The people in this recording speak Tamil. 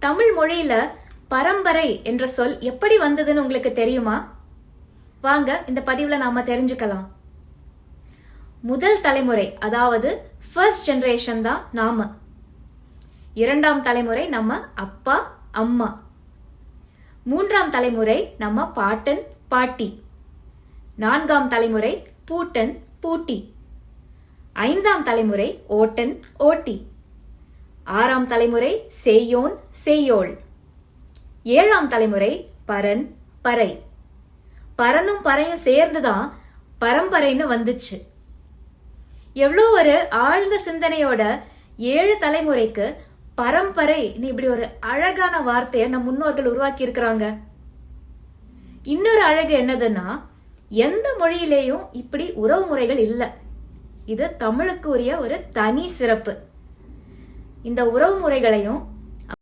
தமிழ் மொழியில பரம்பரை என்ற சொல் எப்படி வந்ததுன்னு உங்களுக்கு தெரியுமா? வாங்க இந்த பதிவுல நாம தெரிஞ்சுக்கலாம். முதல் தலைமுறை, அதாவது ஃபர்ஸ்ட் ஜெனரேஷன் தான் நாம. இரண்டாம் தலைமுறை நம்ம அப்பா அம்மா. மூன்றாம் தலைமுறை நம்ம பாட்டன் பாட்டி. நான்காம் தலைமுறை பூட்டன் பூட்டி. ஐந்தாம் தலைமுறை ஓட்டன் ஓட்டி. ஆறாம் தலைமுறை சேயோன் சேயோள். ஏழாம் தலைமுறை பரன் பறை. பரனும் பறையும் சேர்ந்துதான் பரம்பரைன்னு வந்துச்சு. எவ்வளோ ஒரு ஆழ்ந்த சிந்தனையோட 7 தலைமுறைக்கு பரம்பரை இப்படி ஒரு அழகான வார்த்தையை நம் முன்னோர்கள் உருவாக்கி இருக்கிறாங்க. இன்னொரு அழகு என்னதுன்னா, எந்த மொழியிலேயும் இப்படி உறவு முறைகள் இல்லை. இது தமிழுக்கு உரிய ஒரு தனி சிறப்பு. இந்த உறவு முறைகளையும்